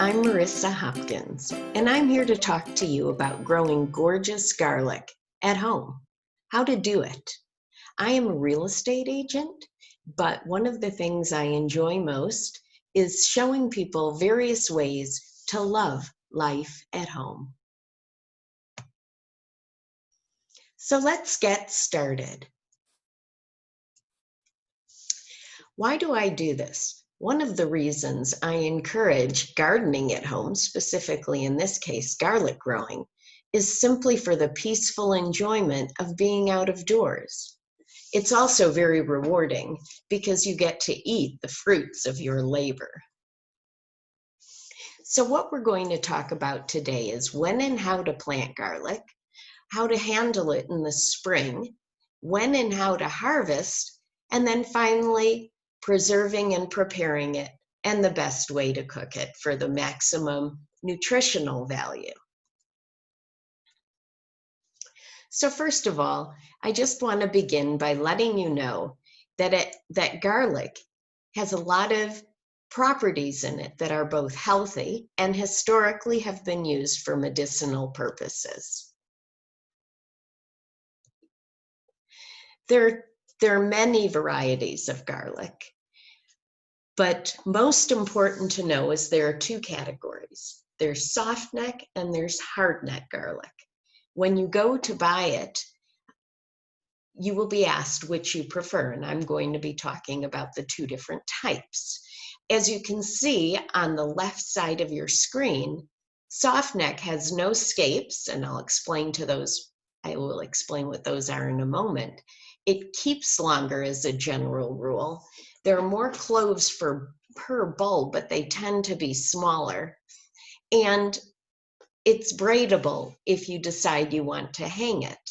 I'm Marissa Hopkins, and I'm here to talk to you about growing gorgeous garlic at home. How to do it. I am a real estate agent, but one of the things I enjoy most is showing people various ways to love life at home. So let's get started. Why do I do this? One of the reasons I encourage gardening at home, specifically in this case, garlic growing, is simply for the peaceful enjoyment of being out of doors. It's also very rewarding because you get to eat the fruits of your labor. So what we're going to talk about today is when and how to plant garlic, how to handle it in the spring, when and how to harvest, and then finally, preserving and preparing it, and the best way to cook it for the maximum nutritional value. So first of all, I just want to begin by letting you know that garlic has a lot of properties in it that are both healthy and historically have been used for medicinal purposes. There are many varieties of garlic. But most important to know is there are two categories. There's soft neck and there's hard neck garlic. When you go to buy it, you will be asked which you prefer, and I'm going to be talking about the two different types. As you can see on the left side of your screen, soft neck has no scapes, and I will explain what those are in a moment. It keeps longer as a general rule. There are more cloves per bulb, but they tend to be smaller. And it's braidable if you decide you want to hang it.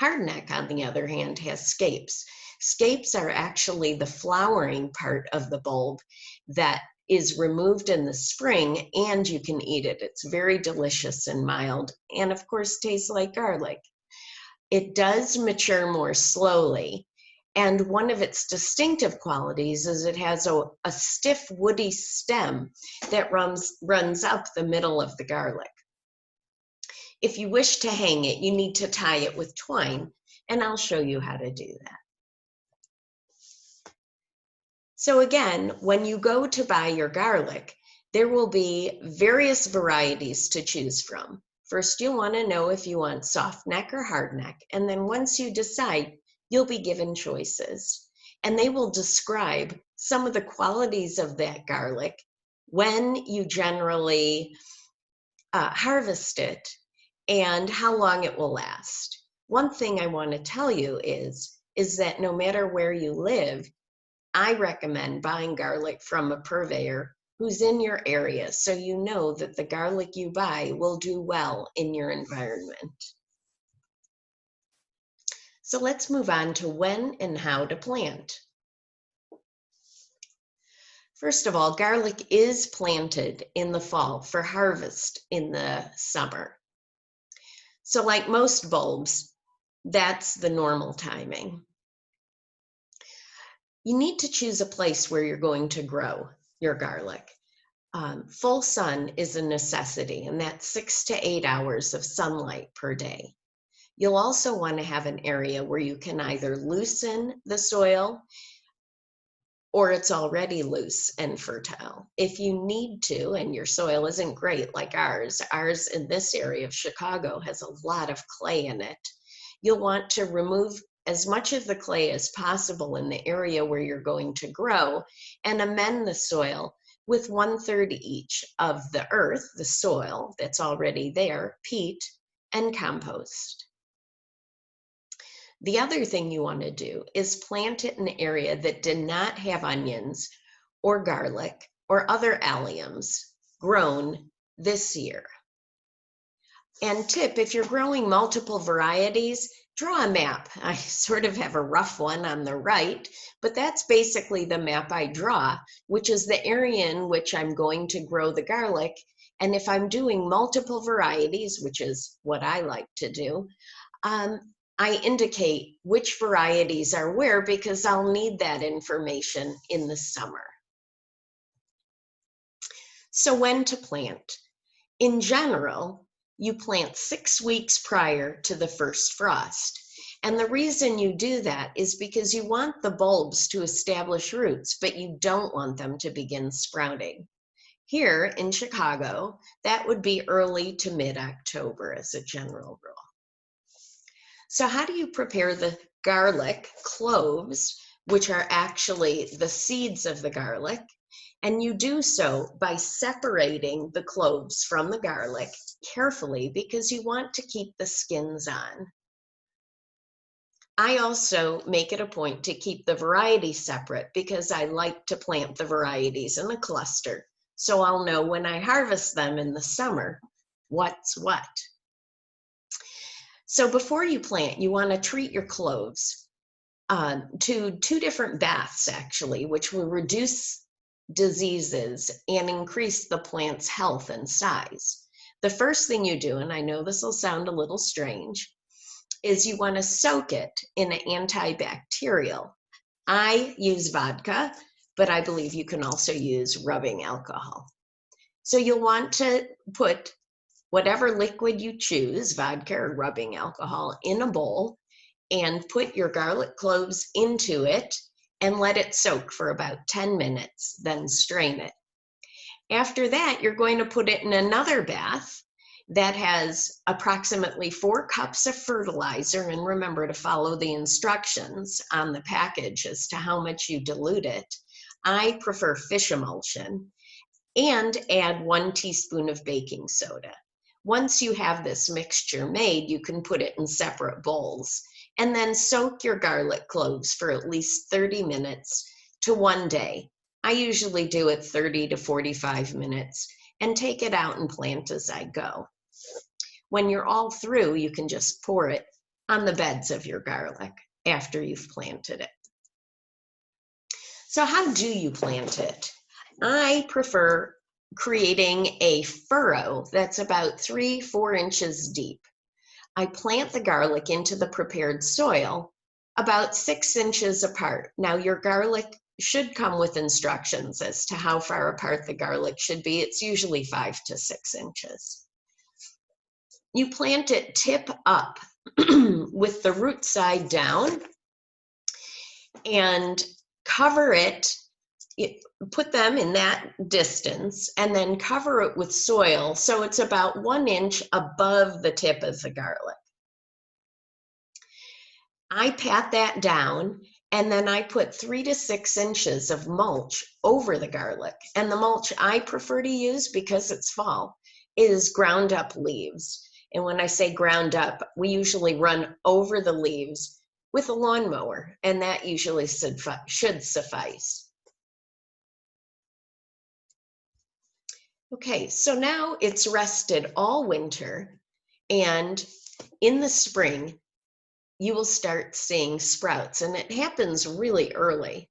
Hardneck, on the other hand, has scapes. Scapes are actually the flowering part of the bulb that is removed in the spring, and you can eat it. It's very delicious and mild, and of course tastes like garlic. It does mature more slowly, and one of its distinctive qualities is it has a stiff woody stem that runs up the middle of the garlic. If you wish to hang it, you need to tie it with twine, and I'll show you how to do that. So again, when you go to buy your garlic, there will be various varieties to choose from. First, you'll want to know if you want soft neck or hard neck, and then once you decide, you'll be given choices. And they will describe some of the qualities of that garlic, when you generally harvest it, and how long it will last. One thing I want to tell you is that no matter where you live, I recommend buying garlic from a purveyor who's in your area, so you know that the garlic you buy will do well in your environment. So let's move on to when and how to plant. First of all, garlic is planted in the fall for harvest in the summer. So like most bulbs, that's the normal timing. You need to choose a place where you're going to grow your garlic. Full sun is a necessity, and that's 6 to 8 hours of sunlight per day. You'll also want to have an area where you can either loosen the soil or it's already loose and fertile. If you need to, and your soil isn't great like ours in this area of Chicago has a lot of clay in it, you'll want to remove as much of the clay as possible in the area where you're going to grow and amend the soil with 1/3 each of the earth, the soil that's already there, peat, and compost. The other thing you want to do is plant it in an area that did not have onions or garlic or other alliums grown this year. And tip, if you're growing multiple varieties, draw a map. I sort of have a rough one on the right, but that's basically the map I draw, which is the area in which I'm going to grow the garlic. And if I'm doing multiple varieties, which is what I like to do, I indicate which varieties are where because I'll need that information in the summer. So when to plant? In general, you plant 6 weeks prior to the first frost. And the reason you do that is because you want the bulbs to establish roots, but you don't want them to begin sprouting. Here in Chicago, that would be early to mid-October as a general rule. So how do you prepare the garlic cloves, which are actually the seeds of the garlic? And you do so by separating the cloves from the garlic carefully because you want to keep the skins on. I also make it a point to keep the varieties separate because I like to plant the varieties in a cluster, so I'll know when I harvest them in the summer what's what. So before you plant, you want to treat your cloves to 2 different baths actually, which will reduce diseases and increase the plant's health and size. The first thing you do, and I know this will sound a little strange, is you want to soak it in an antibacterial. I use vodka, but I believe you can also use rubbing alcohol. So you'll want to put whatever liquid you choose, vodka or rubbing alcohol, in a bowl and put your garlic cloves into it and let it soak for about 10 minutes, then strain it. After that, you're going to put it in another bath that has approximately 4 cups of fertilizer, and remember to follow the instructions on the package as to how much you dilute it. I prefer fish emulsion, and add 1 teaspoon of baking soda. Once you have this mixture made, you can put it in separate bowls and then soak your garlic cloves for at least 30 minutes to 1 day. I usually do it 30 to 45 minutes and take it out and plant as I go. When you're all through, you can just pour it on the beds of your garlic after you've planted it. So how do you plant it? I prefer creating a furrow that's about 3-4 inches deep. I plant the garlic into the prepared soil about 6 inches apart. Now your garlic should come with instructions as to how far apart the garlic should be. It's usually 5 to 6 inches. You plant it tip up with the root side down and cover it, put them in that distance and then cover it with soil so it's about 1 inch above the tip of the garlic. I pat that down and then I put 3 to 6 inches of mulch over the garlic. And the mulch I prefer to use, because it's fall, is ground up leaves. And when I say ground up, we usually run over the leaves with a lawnmower, and that usually should suffice. Okay, so now it's rested all winter, and in the spring, you will start seeing sprouts, and it happens really early.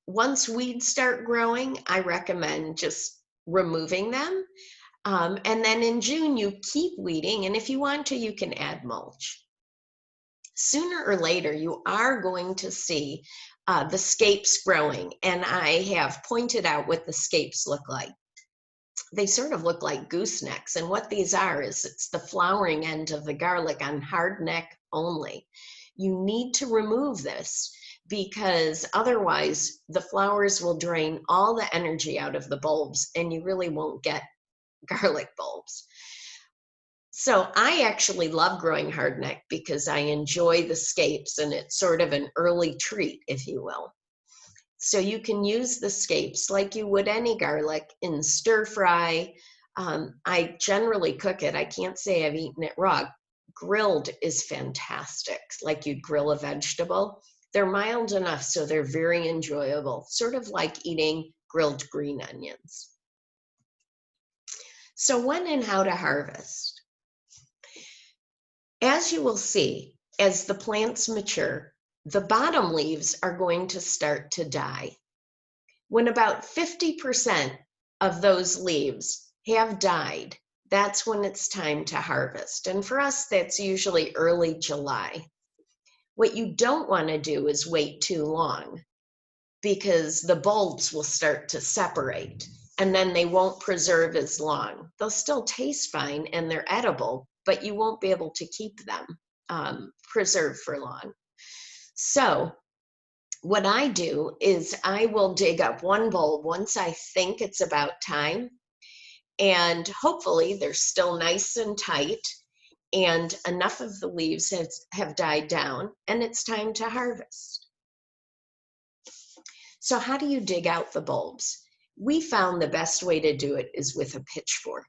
Once weeds start growing, I recommend just removing them. And then in June, you keep weeding, and if you want to, you can add mulch. Sooner or later, you are going to see the scapes growing, and I have pointed out what the scapes look like. They sort of look like goosenecks, and what these are is it's the flowering end of the garlic on hard neck only. You need to remove this because otherwise the flowers will drain all the energy out of the bulbs and you really won't get garlic bulbs. So I actually love growing hardneck because I enjoy the scapes, and it's sort of an early treat, if you will. So you can use the scapes like you would any garlic in stir fry. I generally cook it. I can't say I've eaten it raw. Grilled is fantastic, like you'd grill a vegetable. They're mild enough so they're very enjoyable, sort of like eating grilled green onions. So when and how to harvest? As you will see, as the plants mature, the bottom leaves are going to start to die. When about 50% of those leaves have died, that's when it's time to harvest. And for us, that's usually early July. What you don't want to do is wait too long because the bulbs will start to separate. and then they won't preserve as long. They'll still taste fine and they're edible, but you won't be able to keep them preserved for long. So what I do is I will dig up one bulb once I think it's about time, and hopefully they're still nice and tight and enough of the leaves have died down, and it's time to harvest. So how do you dig out the bulbs? We found the best way to do it is with a pitchfork.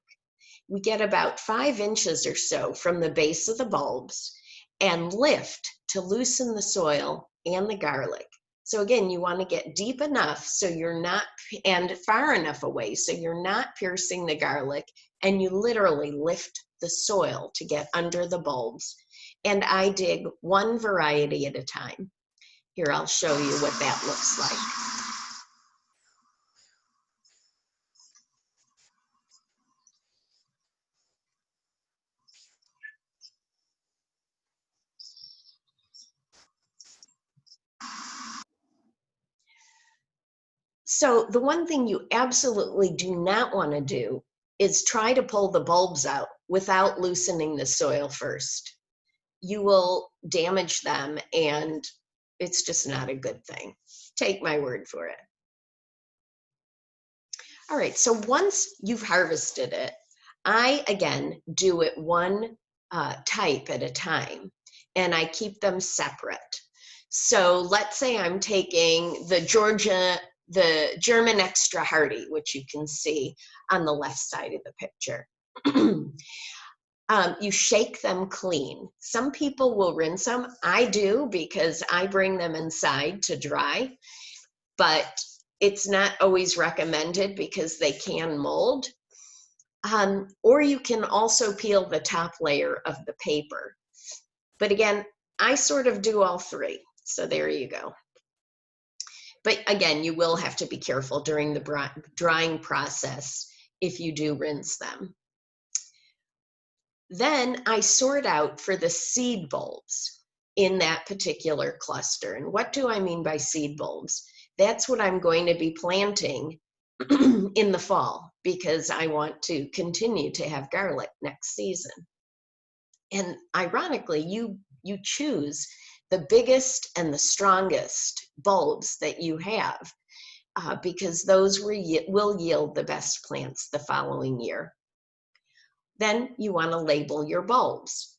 We get about 5 inches or so from the base of the bulbs and lift to loosen the soil and the garlic. So again, you want to get deep enough so you're not, and far enough away so you're not piercing the garlic, and you literally lift the soil to get under the bulbs. And I dig one variety at a time. Here, I'll show you what that looks like. So the one thing you absolutely do not want to do is try to pull the bulbs out without loosening the soil first. You will damage them, and it's just not a good thing. Take my word for it. All right, so once you've harvested it, I, again, do it one type at a time, and I keep them separate. So let's say I'm taking the German extra hardy, which you can see on the left side of the picture. You shake them clean. Some people will rinse them. I do because I bring them inside to dry, but it's not always recommended because they can mold. Or you can also peel the top layer of the paper. But again, I sort of do all three. So there you go. But again, you will have to be careful during the drying process if you do rinse them. Then I sort out for the seed bulbs in that particular cluster. And what do I mean by seed bulbs? That's what I'm going to be planting in the fall, because I want to continue to have garlic next season. And ironically, you choose the biggest and the strongest bulbs that you have, because those will yield the best plants the following year. Then you want to label your bulbs.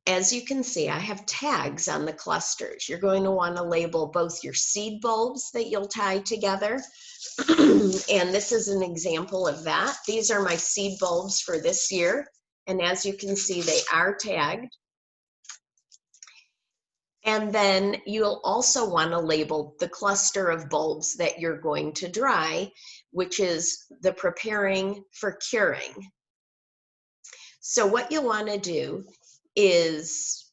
As you can see, I have tags on the clusters. You're going to want to label both your seed bulbs that you'll tie together. And this is an example of that. These are my seed bulbs for this year. And as you can see, they are tagged. And then you'll also want to label the cluster of bulbs that you're going to dry, which is the preparing for curing. So what you'll want to do is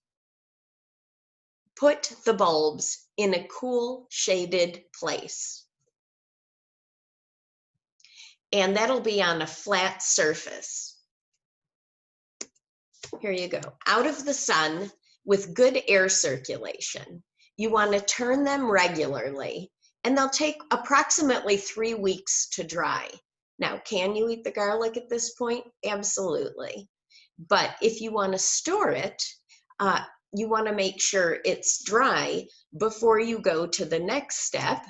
put the bulbs in a cool, shaded place. And that'll be on a flat surface. Here you go. Out of the sun with good air circulation. You want to turn them regularly, and they'll take approximately 3 weeks to dry. Now, can you eat the garlic at this point? Absolutely. But if you want to store it, you want to make sure it's dry before you go to the next step,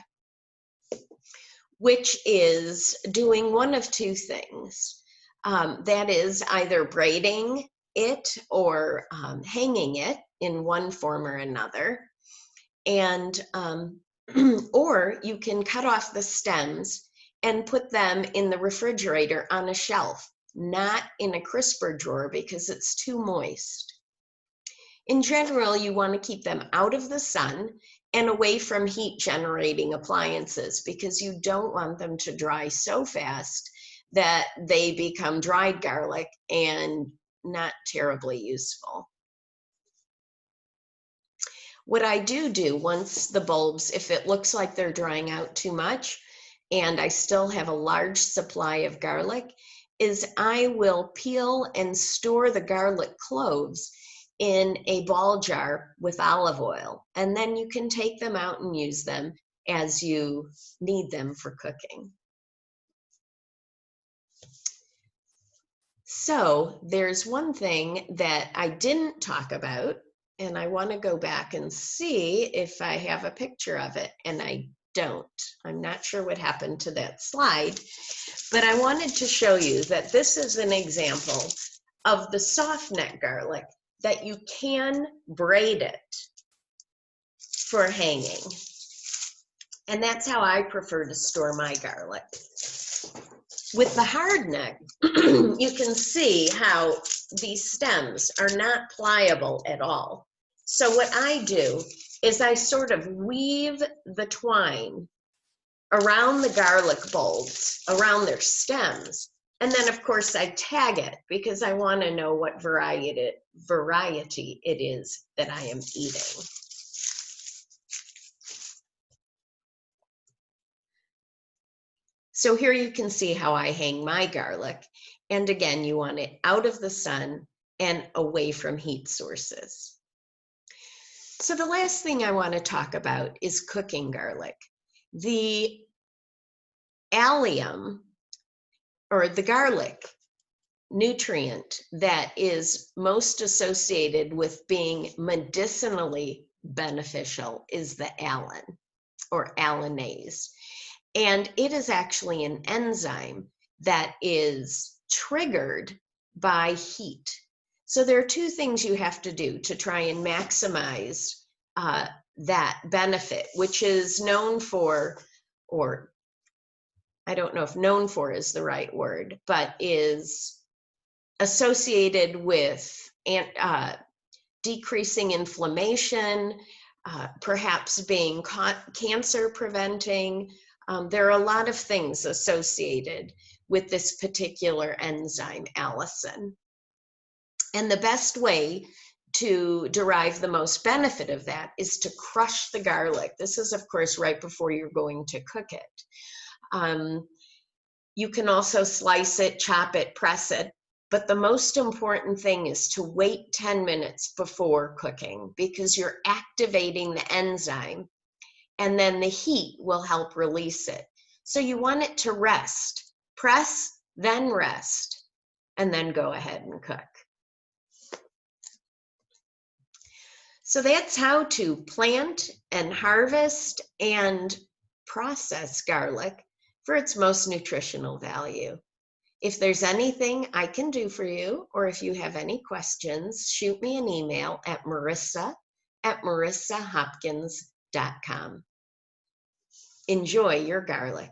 which is doing one of two things. That is either braiding it or hanging it in one form or another. And or you can cut off the stems and put them in the refrigerator on a shelf, not in a crisper drawer because it's too moist. In general, you want to keep them out of the sun and away from heat generating appliances, because you don't want them to dry so fast that they become dried garlic and not terribly useful. What I do once the bulbs, if it looks like they're drying out too much and I still have a large supply of garlic, is I will peel and store the garlic cloves in a ball jar with olive oil, and then you can take them out and use them as you need them for cooking. So there's one thing that I didn't talk about, and I want to go back and see if I have a picture of it, and I don't. I'm not sure what happened to that slide, but I wanted to show you that this is an example of the soft neck garlic that you can braid it for hanging. And that's how I prefer to store my garlic. With the hard neck, you can see how these stems are not pliable at all. So what I do is I sort of weave the twine around the garlic bulbs, around their stems. And then of course I tag it because I want to know what variety it is that I am eating. So here you can see how I hang my garlic. And again, you want it out of the sun and away from heat sources. So the last thing I want to talk about is cooking garlic. The allium, or the garlic nutrient that is most associated with being medicinally beneficial, is the allan, or allanase. And it is actually an enzyme that is triggered by heat. So there are two things you have to do to try and maximize that benefit, which is known for, or I don't know if known for is the right word, but is associated with decreasing inflammation, perhaps being cancer preventing. There are a lot of things associated with this particular enzyme, allicin. And the best way to derive the most benefit of that is to crush the garlic. This is, of course, right before you're going to cook it. You can also slice it, chop it, press it. But the most important thing is to wait 10 minutes before cooking, because you're activating the enzyme, and then the heat will help release it. So you want it to rest. Press, then rest, and then go ahead and cook. So that's how to plant and harvest and process garlic for its most nutritional value. If there's anything I can do for you, or if you have any questions, shoot me an email at marissahopkins.com. Enjoy your garlic.